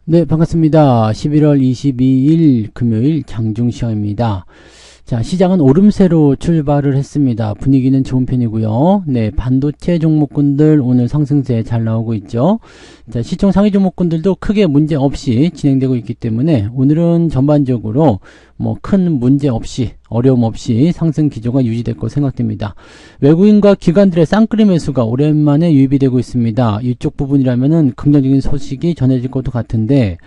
네, 반갑습니다. 11월 22일 금요일 장중시황입니다. 자, 시장은 오름세로 출발을 했습니다. 분위기는 좋은 편이고요. 네, 반도체 종목군들 오늘 상승세 잘 나오고 있죠. 자, 시총 상위 종목군들도 크게 문제 없이 진행되고 있기 때문에 오늘은 전반적으로 큰 문제 없이 어려움 없이 상승 기조가 유지될 것 생각됩니다. 외국인과 기관들의 쌍끌이 매수가 오랜만에 유입이 되고 있습니다. 이쪽 부분이라면은 긍정적인 소식이 전해질 것도 같은데,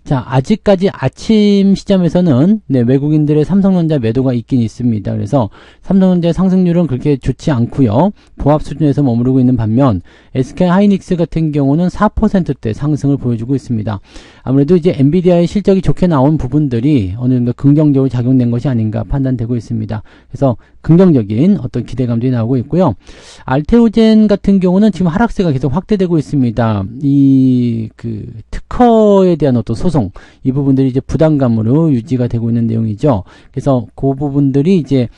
자, 아직까지 아침 시점에서는 외국인들의 삼성전자 매도가 있긴 있습니다. 그래서 삼성전자의 상승률은 그렇게 좋지 않고요. 보합 수준에서 머무르고 있는 반면 SK하이닉스 같은 경우는 4%대 상승을 보여주고 있습니다. 아무래도 이제 엔비디아의 실적이 좋게 나온 부분들이 어느 정도 긍정적으로 작용된 것이 아닌가 판단되고 있습니다. 그래서 긍정적인 어떤 기대감들이 나오고 있고요. 알테오젠 같은 경우는 지금 하락세가 계속 확대되고 있습니다. 특허에 대한 어떤 소송, 이 부분들이 이제 부담감으로 유지가 되고 있는 내용이죠. 그래서 그 부분들이 이제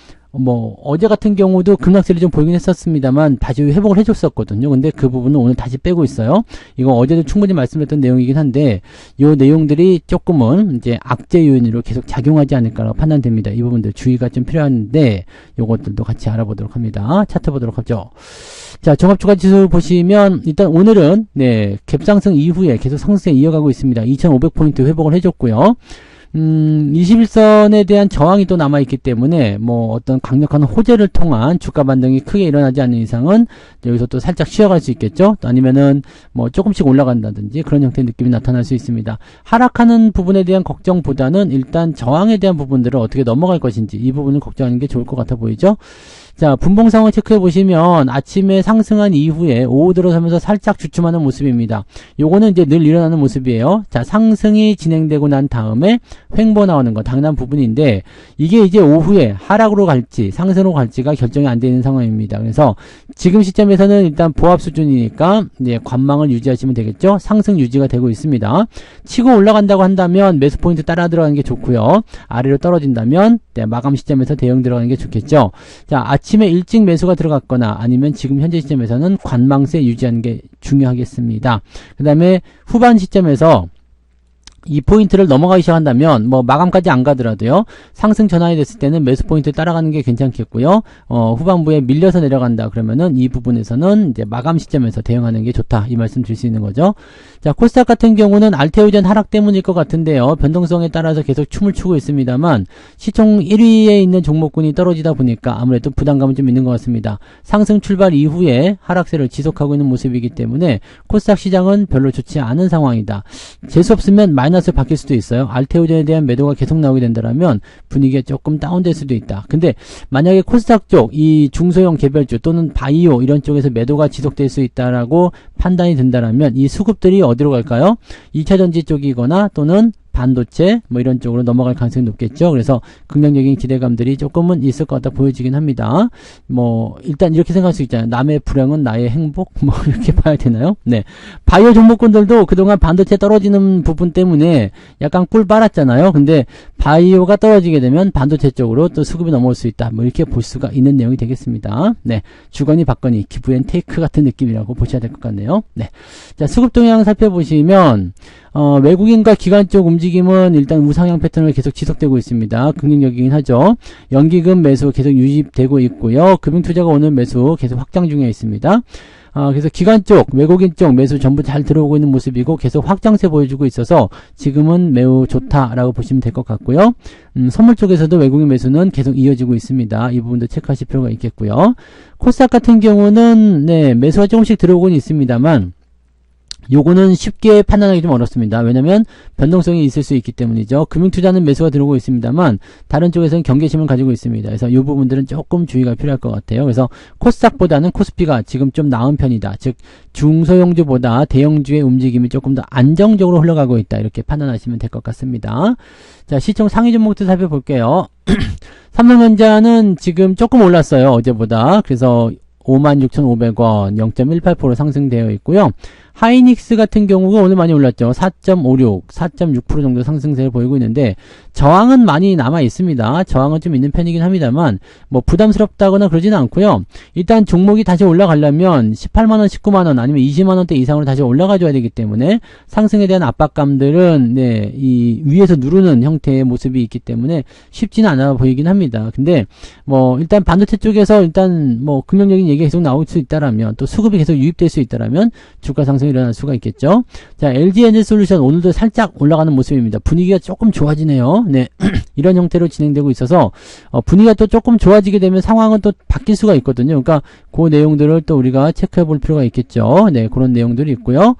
어제 같은 경우도 급락세를 좀 보이긴 했었습니다만 다시 회복을 해줬었거든요. 근데 그 부분은 오늘 다시 빼고 있어요. 이거 어제도 충분히 말씀드렸던 내용이긴 한데, 요 내용들이 조금은 이제 악재 요인으로 계속 작용하지 않을까라고 판단됩니다. 이 부분들 주의가 좀 필요한데, 요것들도 같이 알아보도록 합니다. 차트 보도록 하죠. 자, 종합주가지수 보시면 일단 오늘은 갭상승 이후에 계속 상승세 이어가고 있습니다. 2500포인트 회복을 해줬고요. 21선에 대한 저항이 또 남아있기 때문에 어떤 강력한 호재를 통한 주가 반등이 크게 일어나지 않는 이상은 여기서 또 살짝 쉬어갈 수 있겠죠. 또 아니면은 조금씩 올라간다든지 그런 형태의 느낌이 나타날 수 있습니다. 하락하는 부분에 대한 걱정보다는 일단 저항에 대한 부분들을 어떻게 넘어갈 것인지 이 부분을 걱정하는 게 좋을 것 같아 보이죠. 자, 분봉 상황 체크해 보시면 아침에 상승한 이후에 오후 들어서면서 살짝 주춤하는 모습입니다. 요거는 이제 늘 일어나는 모습이에요. 자, 상승이 진행되고 난 다음에 횡보 나오는 거 당연한 부분인데, 이게 이제 오후에 하락으로 갈지 상승으로 갈지가 결정이 안 되는 상황입니다. 그래서 지금 시점에서는 일단 보합 수준이니까 관망을 유지하시면 되겠죠. 상승 유지가 되고 있습니다. 치고 올라간다고 한다면 매수 포인트 따라 들어가는 게 좋고요. 아래로 떨어진다면 마감 시점에서 대응 들어가는 게 좋겠죠. 자, 아침에 일찍 매수가 들어갔거나 아니면 지금 현재 시점에서는 관망세 유지하는 게 중요하겠습니다. 그 다음에 후반 시점에서 이 포인트를 넘어가기 시작한다면 마감까지 안 가더라도요, 상승 전환이 됐을 때는 매수 포인트 따라가는 게 괜찮겠고요. 후반부에 밀려서 내려간다 그러면은 이 부분에서는 이제 마감 시점에서 대응하는 게 좋다, 이 말씀 드릴 수 있는 거죠. 자, 코스닥 같은 경우는 알테오젠 하락 때문일 것 같은데요, 변동성에 따라서 계속 춤을 추고 있습니다만 시총 1위에 있는 종목군이 떨어지다 보니까 아무래도 부담감은 좀 있는 것 같습니다. 상승 출발 이후에 하락세를 지속하고 있는 모습이기 때문에 코스닥 시장은 별로 좋지 않은 상황이다. 재수 없으면 마이너스 바뀔 수도 있어요. 알테오젠에 대한 매도가 계속 나오게 된다면 분위기가 조금 다운될 수도 있다. 근데 만약에 코스닥 쪽, 이 중소형 개별주 또는 바이오 이런 쪽에서 매도가 지속될 수 있다라고 판단이 된다면 이 수급들이 어디로 갈까요? 2차전지 쪽이거나 또는 반도체 이런 쪽으로 넘어갈 가능성이 높겠죠. 그래서 긍정적인 기대감들이 조금은 있을 것 같다 보여지긴 합니다. 일단 이렇게 생각할 수 있잖아요. 남의 불행은 나의 행복? 이렇게 봐야 되나요? 네. 바이오 종목군들도 그동안 반도체 떨어지는 부분 때문에 약간 꿀 빨았잖아요. 근데 바이오가 떨어지게 되면 반도체 쪽으로 또 수급이 넘어올 수 있다. 이렇게 볼 수가 있는 내용이 되겠습니다. 네. 주거니 받거니 기브 앤 테이크 같은 느낌이라고 보셔야 될 것 같네요. 네. 자, 수급 동향 살펴보시면 외국인과 기관 쪽 움직임은 일단 우상향 패턴을 계속 지속되고 있습니다. 긍정적이긴 하죠. 연기금 매수 계속 유지되고 있고요. 금융투자가 오늘 매수 계속 확장 중에 있습니다. 그래서 기관 쪽, 외국인 쪽 매수 전부 잘 들어오고 있는 모습이고 계속 확장세 보여주고 있어서 지금은 매우 좋다라고 보시면 될 것 같고요. 선물 쪽에서도 외국인 매수는 계속 이어지고 있습니다. 이 부분도 체크하실 필요가 있겠고요. 코스닥 같은 경우는 매수가 조금씩 들어오고는 있습니다만 요거는 쉽게 판단하기 좀 어렵습니다. 왜냐면 변동성이 있을 수 있기 때문이죠. 금융투자는 매수가 들어오고 있습니다만 다른 쪽에서는 경계심을 가지고 있습니다. 그래서 이 부분들은 조금 주의가 필요할 것 같아요. 그래서 코스닥보다는 코스피가 지금 좀 나은 편이다. 즉 중소형주보다 대형주의 움직임이 조금 더 안정적으로 흘러가고 있다, 이렇게 판단하시면 될 것 같습니다. 자, 시총 상위 종목들 살펴볼게요. 삼성전자는 지금 조금 올랐어요, 어제보다. 그래서 56,500원 0.18% 상승되어 있고요. 하이닉스 같은 경우가 오늘 많이 올랐죠. 4.56, 4.6% 정도 상승세를 보이고 있는데 저항은 많이 남아 있습니다. 저항은 좀 있는 편이긴 합니다만 뭐 부담스럽다거나 그러지는 않고요. 일단 종목이 다시 올라가려면 18만원, 19만원 아니면 20만원대 이상으로 다시 올라가줘야 되기 때문에 상승에 대한 압박감들은 네, 이 위에서 누르는 형태의 모습이 있기 때문에 쉽지는 않아 보이긴 합니다. 근데 뭐 일단 반도체 쪽에서 일단 뭐 긍정적인 얘기가 계속 나올 수 있다라면 또 수급이 계속 유입될 수 있다라면 주가 상승이 일어날 수가 있겠죠. 자, LG에너지솔루션 오늘도 살짝 올라가는 모습입니다. 분위기가 조금 좋아지네요. 네. 이런 형태로 진행되고 있어서 분위기가 또 조금 좋아지게 되면 상황은 또 바뀔 수가 있거든요. 그러니까 그 내용들을 또 우리가 체크해 볼 필요가 있겠죠. 네, 그런 내용들이 있고요.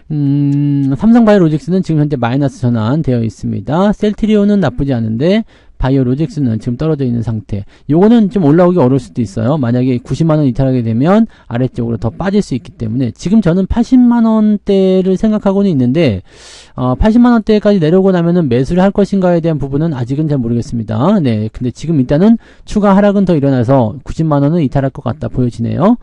삼성바이오로직스는 지금 현재 마이너스 전환되어 있습니다. 셀트리온은 나쁘지 않은데 바이오로직스는 지금 떨어져 있는 상태. 요거는 좀 올라오기 어려울 수도 있어요. 만약에 90만원 이탈하게 되면 아래쪽으로 더 빠질 수 있기 때문에 지금 저는 80만원대를 생각하고는 있는데 80만원대까지 내려오고 나면은 매수를 할 것인가에 대한 부분은 아직은 잘 모르겠습니다. 네, 근데 지금 일단은 추가 하락은 더 일어나서 90만원은 이탈할 것 같다 보여지네요.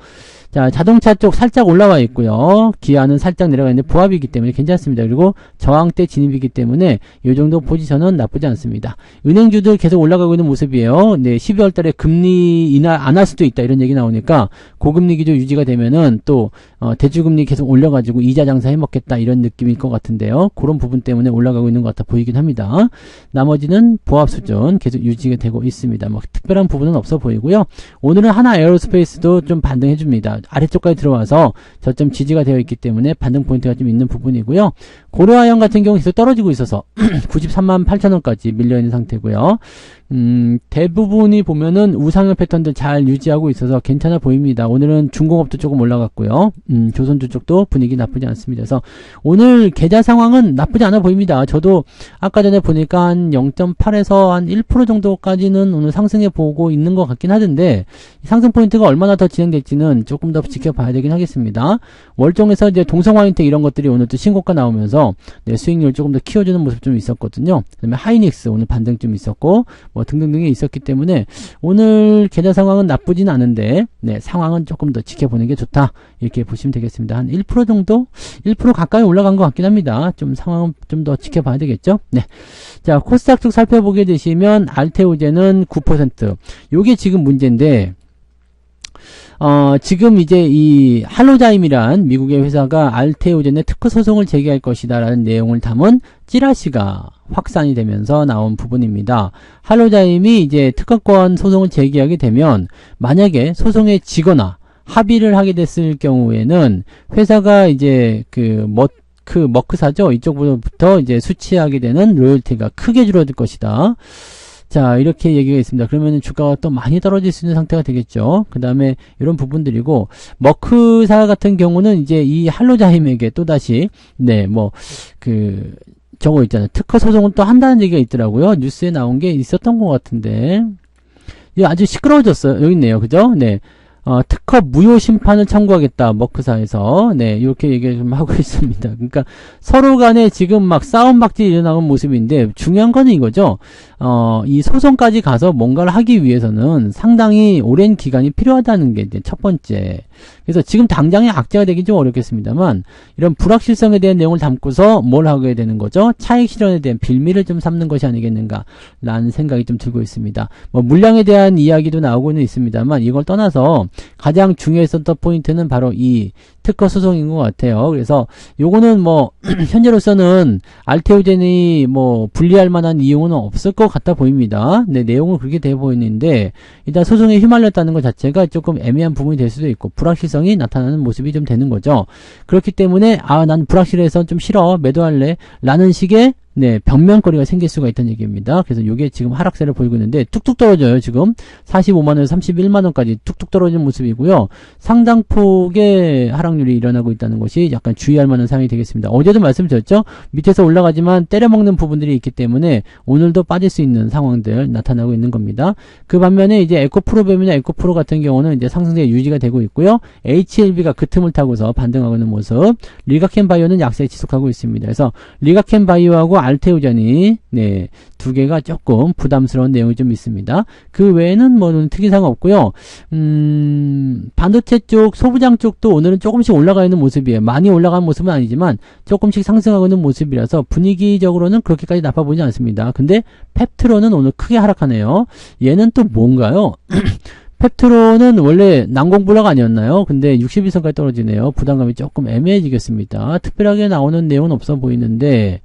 자, 자동차 쪽 살짝 올라와 있고요. 기아는 살짝 내려가 있는데 보합이기 때문에 괜찮습니다. 그리고 저항대 진입이기 때문에 이 정도 포지션은 나쁘지 않습니다. 은행주들 계속 올라가고 있는 모습이에요. 네, 12월 달에 금리 인하 안 할 수도 있다 이런 얘기 나오니까 고금리 기조 유지가 되면은 또 대주금리 계속 올려가지고 이자 장사 해먹겠다 이런 느낌일 것 같은데요. 그런 부분 때문에 올라가고 있는 것 같아 보이긴 합니다. 나머지는 보합 수준 계속 유지가 되고 있습니다. 뭐 특별한 부분은 없어 보이고요. 오늘은 하나 에어로스페이스도 좀 반등해줍니다. 아래쪽까지 들어와서 저점 지지가 되어 있기 때문에 반등 포인트가 좀 있는 부분이고요. 고려아연 같은 경우 계속 떨어지고 있어서 93만 8천원까지 밀려있는 상태고요. 대부분이 보면은 우상향 패턴들 잘 유지하고 있어서 괜찮아 보입니다. 오늘은 중공업도 조금 올라갔고요. 조선주 쪽도 분위기 나쁘지 않습니다. 그래서 오늘 계좌 상황은 나쁘지 않아 보입니다. 저도 아까 전에 보니까 한 0.8에서 한 1% 정도까지는 오늘 상승해 보고 있는 것 같긴 하던데 상승 포인트가 얼마나 더 진행될지는 조금 더 지켜봐야 되긴 하겠습니다. 월종에서 이제 동성화인텍 이런 것들이 오늘 또 신고가 나오면서 네, 수익률 조금 더 키워주는 모습 좀 있었거든요. 그 다음에 하이닉스 오늘 반등 좀 있었고 뭐 등등등이 있었기 때문에 오늘 계좌 상황은 나쁘진 않은데 네, 상황은 조금 더 지켜보는 게 좋다 이렇게 보시면 되겠습니다. 한 1% 정도? 1% 가까이 올라간 것 같긴 합니다. 좀 상황은 좀 더 지켜봐야 되겠죠. 네. 자, 코스닥 쪽 살펴보게 되시면 알테오제는 9%. 요게 지금 문제인데 지금 이제 이 할로자임이란 미국의 회사가 알테오젠의 특허 소송을 제기할 것이다 라는 내용을 담은 찌라시가 확산이 되면서 나온 부분입니다. 할로자임이 이제 특허권 소송을 제기하게 되면 만약에 소송에 지거나 합의를 하게 됐을 경우에는 회사가 이제 머크사죠. 이쪽부터 이제 수취하게 되는 로열티가 크게 줄어들 것이다. 자, 이렇게 얘기가 있습니다. 그러면 주가가 또 많이 떨어질 수 있는 상태가 되겠죠. 그 다음에 이런 부분들이고, 머크사 같은 경우는 이제 이 할로자임에게 또다시, 네, 저거 있잖아요. 특허 소송을 또 한다는 얘기가 있더라고요. 뉴스에 나온 게 있었던 것 같은데. 이거 아주 시끄러워졌어요. 여기 있네요. 그죠? 네. 특허 무효 심판을 청구하겠다, 머크사에서. 네, 이렇게 얘기를 좀 하고 있습니다. 그러니까 서로 간에 지금 막 싸움박질이 일어나는 모습인데, 중요한 거는 이거죠. 이 소송까지 가서 뭔가를 하기 위해서는 상당히 오랜 기간이 필요하다는 게 이제 첫 번째. 그래서 지금 당장에 악재가 되긴 좀 어렵겠습니다만, 이런 불확실성에 대한 내용을 담고서 뭘 하게 되는 거죠? 차익 실현에 대한 빌미를 좀 삼는 것이 아니겠는가, 라는 생각이 좀 들고 있습니다. 뭐, 물량에 대한 이야기도 나오고는 있습니다만, 이걸 떠나서 가장 중요했었던 포인트는 바로 이 특허 소송인 것 같아요. 그래서 요거는 뭐 현재로서는 알테오젠이 뭐 분리할 만한 이유는 없을 것 같아 보입니다. 네, 내용은 그렇게 돼 보이는데 일단 소송에 휘말렸다는 것 자체가 조금 애매한 부분이 될 수도 있고 불확실성이 나타나는 모습이 좀 되는 거죠. 그렇기 때문에 난 불확실해서 좀 싫어 매도할래 라는 식의 네, 벽면거리가 생길 수가 있다는 얘기입니다. 그래서 이게 지금 하락세를 보이고 있는데 뚝뚝 떨어져요. 지금 45만원에서 31만원까지 뚝뚝 떨어지는 모습이고요. 상당폭의 하락률이 일어나고 있다는 것이 약간 주의할 만한 사항이 되겠습니다. 어제도 말씀드렸죠. 밑에서 올라가지만 때려먹는 부분들이 있기 때문에 오늘도 빠질 수 있는 상황들 나타나고 있는 겁니다. 그 반면에 이제 에코프로뱀이나 에코프로 같은 경우는 이제 상승세가 유지가 되고 있고요. HLB가 그 틈을 타고서 반등하고 있는 모습. 리가켄바이오는 약세 지속하고 있습니다. 그래서 리가켄바이오하고 알테오젠이 네, 두 개가 조금 부담스러운 내용이 좀 있습니다. 그 외에는 뭐 특이사항 없고요. 반도체 쪽, 소부장 쪽도 오늘은 조금씩 올라가 있는 모습이에요. 많이 올라간 모습은 아니지만 조금씩 상승하고 있는 모습이라서 분위기적으로는 그렇게까지 나빠 보이지 않습니다. 근데 펩트론은 오늘 크게 하락하네요. 얘는 또 뭔가요? 펩트론은 원래 난공불락 아니었나요? 근데 61선까지 떨어지네요. 부담감이 조금 애매해지겠습니다. 특별하게 나오는 내용은 없어 보이는데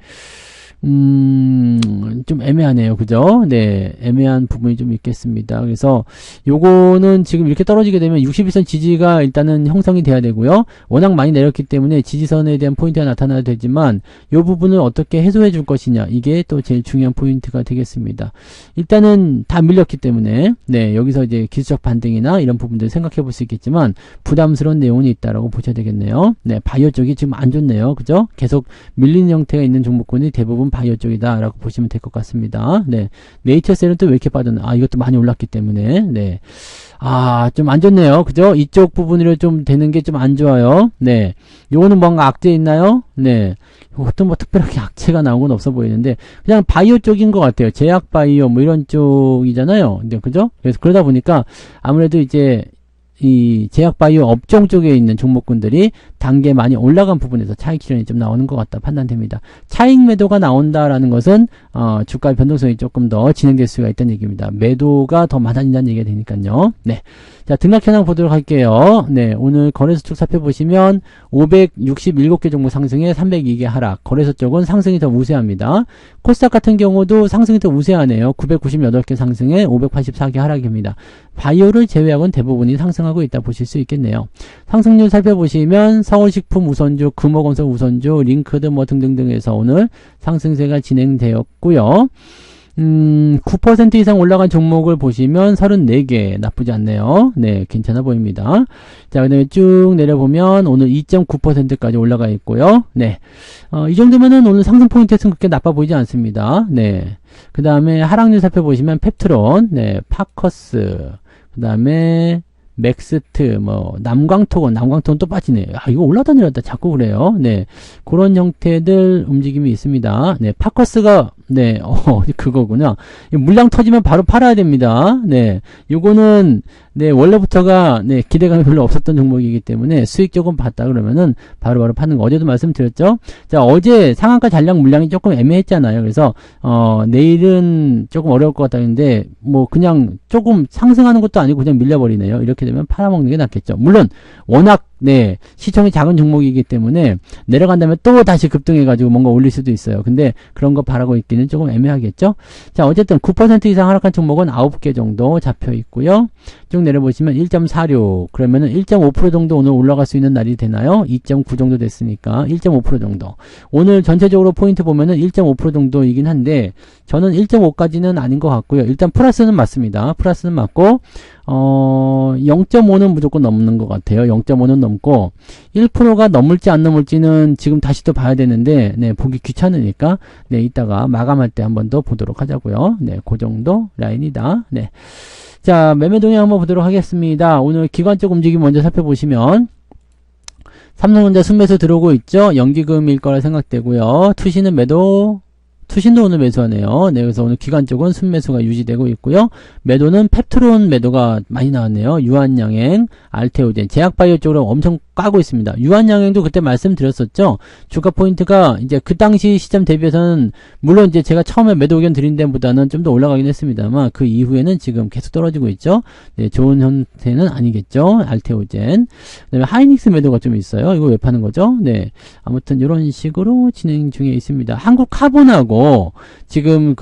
좀 애매하네요. 그죠? 네, 애매한 부분이 좀 있겠습니다. 그래서 요거는 지금 이렇게 떨어지게 되면 61선 지지가 일단은 형성이 돼야 되고요. 워낙 많이 내렸기 때문에 지지선에 대한 포인트가 나타나야 되지만 요 부분을 어떻게 해소해 줄 것이냐, 이게 또 제일 중요한 포인트가 되겠습니다. 일단은 다 밀렸기 때문에 네, 여기서 이제 기술적 반등이나 이런 부분들 생각해 볼 수 있겠지만 부담스러운 내용이 있다라고 보셔야 되겠네요. 네, 바이오 쪽이 지금 안 좋네요. 그죠? 계속 밀리는 형태가 있는 종목군이 대부분 바이오 쪽이다 라고 보시면 될 것 같습니다. 네. 네이처셀은 또 왜 이렇게 빠졌나? 이것도 많이 올랐기 때문에. 네. 좀 안 좋네요. 그죠? 이쪽 부분으로 좀 되는 게 좀 안 좋아요. 네. 요거는 뭔가 악재 있나요? 네. 이것도 뭐 특별하게 악재가 나온 건 없어 보이는데, 그냥 바이오 쪽인 것 같아요. 제약 바이오 뭐 이런 쪽이잖아요. 네. 그죠? 그래서 그러다 보니까 아무래도 이제 이 제약바이오 업종 쪽에 있는 종목군들이 단계 많이 올라간 부분에서 차익 실현이 좀 나오는 것 같다 판단됩니다. 차익 매도가 나온다라는 것은 주가의 변동성이 조금 더 진행될 수가 있다는 얘기입니다. 매도가 더 많아진다는 얘기가 되니까요. 네. 자, 등락 현황 보도록 할게요. 네, 오늘 거래소 쪽 살펴보시면 567개 종목 상승에 302개 하락. 거래소 쪽은 상승이 더 우세합니다. 코스닥 같은 경우도 상승이 더 우세하네요. 998개 상승에 584개 하락입니다. 바이오를 제외하고는 대부분이 상승하고 있다 보실 수 있겠네요. 상승률 살펴보시면 서울식품 우선주, 금호건설 우선주, 링크드 뭐 등등등에서 오늘 상승세가 진행되었고요. 9% 이상 올라간 종목을 보시면 34개, 나쁘지 않네요. 네, 괜찮아 보입니다. 자, 그 다음에 쭉 내려보면 오늘 2.9%까지 올라가 있고요. 네, 이 정도면은 오늘 상승 포인트에서는 그렇게 나빠 보이지 않습니다. 네, 그 다음에 하락률 살펴보시면 펩트론, 네, 파커스, 그 다음에 맥스트, 뭐, 남광토건 또 빠지네요. 이거 올라다 내렸다. 자꾸 그래요. 네. 그런 형태들 움직임이 있습니다. 네. 파커스가, 네, 그거구나. 물량 터지면 바로 팔아야 됩니다. 네. 요거는, 네, 원래부터가, 네, 기대감이 별로 없었던 종목이기 때문에 수익 조금 봤다 그러면은 바로바로 파는 거. 어제도 말씀드렸죠? 자, 어제 상한가 잔량 물량이 조금 애매했잖아요. 그래서, 내일은 조금 어려울 것 같다는데, 뭐, 그냥 조금 상승하는 것도 아니고 그냥 밀려버리네요. 이렇게 되면 팔아먹는 게 낫겠죠. 물론, 워낙, 네, 시총이 작은 종목이기 때문에 내려간 다음에 또 다시 급등해가지고 뭔가 올릴 수도 있어요. 근데 그런 거 바라고 있기는 조금 애매하겠죠? 자, 어쨌든 9% 이상 하락한 종목은 9개 정도 잡혀 있고요. 쭉 내려보시면 1.46, 그러면은 1.5% 정도 오늘 올라갈 수 있는 날이 되나요? 2.9 정도 됐으니까 1.5% 정도. 오늘 전체적으로 포인트 보면은 1.5% 정도이긴 한데, 저는 1.5까지는 아닌 것 같고요. 일단 플러스는 맞습니다. 플러스는 맞고, 0.5는 무조건 넘는 것 같아요. 0.5는 넘고 1%가 넘을지 안 넘을지는 지금 다시 또 봐야 되는데, 네, 보기 귀찮으니까 네, 이따가 마감할 때 한번 더 보도록 하자고요. 네, 그 정도 라인이다. 네. 자, 매매 동향 한번 보도록 하겠습니다. 오늘 기관적 움직임 먼저 살펴보시면 삼성전자 순매수 들어오고 있죠. 연기금일 거라 생각되고요. 투신도 오늘 매수하네요. 네, 그래서 오늘 기관 쪽은 순매수가 유지되고 있고요. 매도는 펩트론 매도가 많이 나왔네요. 유한양행, 알테오젠, 제약바이오 쪽으로 엄청 까고 있습니다. 유한양행도 그때 말씀드렸었죠. 주가 포인트가 이제 그 당시 시점 대비해서는 물론 이제 제가 처음에 매도 의견 드린 데보다는 좀 더 올라가긴 했습니다만 그 이후에는 지금 계속 떨어지고 있죠. 네, 좋은 형태는 아니겠죠. 알테오젠. 그다음에 하이닉스 매도가 좀 있어요. 이거 왜 파는 거죠? 네, 아무튼 이런 식으로 진행 중에 있습니다. 한국 카본하고 지금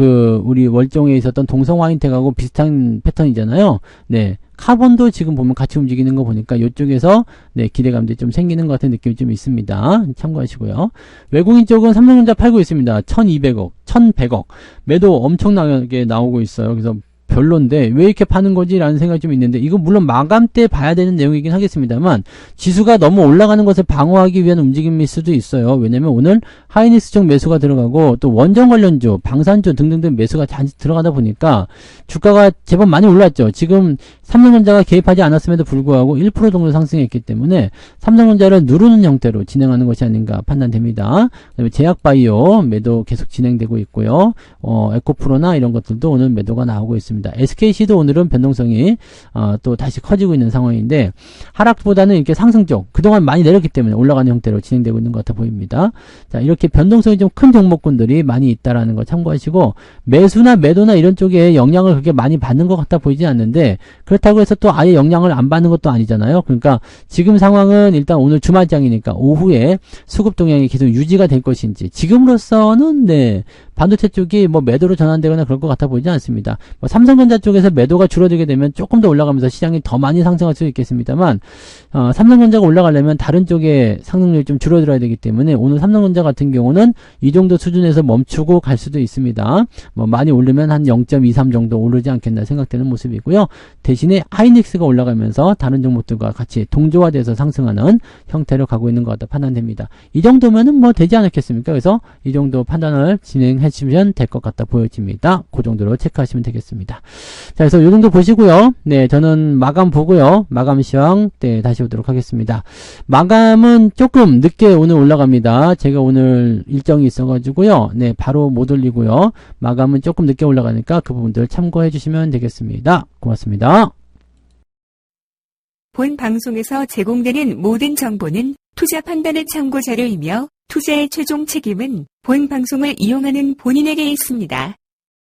우리 월종에 있었던 동성화인텍하고 비슷한 패턴이잖아요. 네. 카본도 지금 보면 같이 움직이는 거 보니까 이쪽에서 네, 기대감들이 좀 생기는 것 같은 느낌이 좀 있습니다. 참고하시고요. 외국인 쪽은 삼성전자 팔고 있습니다. 1200억, 1100억. 매도 엄청나게 나오고 있어요. 그래서 별론데 왜 이렇게 파는 거지? 라는 생각이 좀 있는데, 이건 물론 마감 때 봐야 되는 내용이긴 하겠습니다만 지수가 너무 올라가는 것을 방어하기 위한 움직임일 수도 있어요. 왜냐면 오늘 하이닉스 쪽 매수가 들어가고 또 원전 관련주, 방산주 등등등 매수가 잔뜩 들어가다 보니까 주가가 제법 많이 올랐죠. 지금 삼성전자가 개입하지 않았음에도 불구하고 1% 정도 상승했기 때문에 삼성전자를 누르는 형태로 진행하는 것이 아닌가 판단됩니다. 그다음에 제약바이오 매도 계속 진행되고 있고요. 에코프로나 이런 것들도 오늘 매도가 나오고 있습니다. SKC도 오늘은 변동성이 또 다시 커지고 있는 상황인데 하락보다는 이렇게 상승 쪽 그동안 많이 내렸기 때문에 올라가는 형태로 진행되고 있는 것 같아 보입니다. 자, 이렇게 변동성이 좀 큰 종목군들이 많이 있다라는 거 참고하시고 매수나 매도나 이런 쪽에 영향을 그렇게 많이 받는 것 같아 보이지 않는데 그렇다고 해서 또 아예 영향을 안 받는 것도 아니잖아요. 그러니까 지금 상황은 일단 오늘 주말장이니까 오후에 수급 동향이 계속 유지가 될 것인지 지금으로서는 네, 반도체 쪽이 뭐 매도로 전환되거나 그럴 것 같아 보이지 않습니다. 뭐 삼성전자 쪽에서 매도가 줄어들게 되면 조금 더 올라가면서 시장이 더 많이 상승할 수 있겠습니다만 삼성전자가 올라가려면 다른 쪽에 상승률이 좀 줄어들어야 되기 때문에 오늘 삼성전자 같은 경우는 이 정도 수준에서 멈추고 갈 수도 있습니다. 뭐 많이 오르면 한 0.23 정도 오르지 않겠나 생각되는 모습이고요. 대신에 하이닉스가 올라가면서 다른 종목들과 같이 동조화돼서 상승하는 형태로 가고 있는 것 같다 판단됩니다. 이 정도면은 뭐 되지 않았겠습니까? 그래서 이 정도 판단을 진행해 주시면 될 것 같다 보여집니다. 그 정도로 체크하시면 되겠습니다. 자, 그래서 이 정도 보시고요. 네, 저는 마감 보고요. 마감 시황 네, 다시 오도록 하겠습니다. 마감은 조금 늦게 오늘 올라갑니다. 제가 오늘 일정이 있어가지고요. 네, 바로 못 올리고요. 마감은 조금 늦게 올라가니까 그 부분들 참고해 주시면 되겠습니다. 고맙습니다. 본 방송에서 제공되는 모든 정보는 투자 판단의 참고 자료이며 투자의 최종 책임은 본 방송을 이용하는 본인에게 있습니다.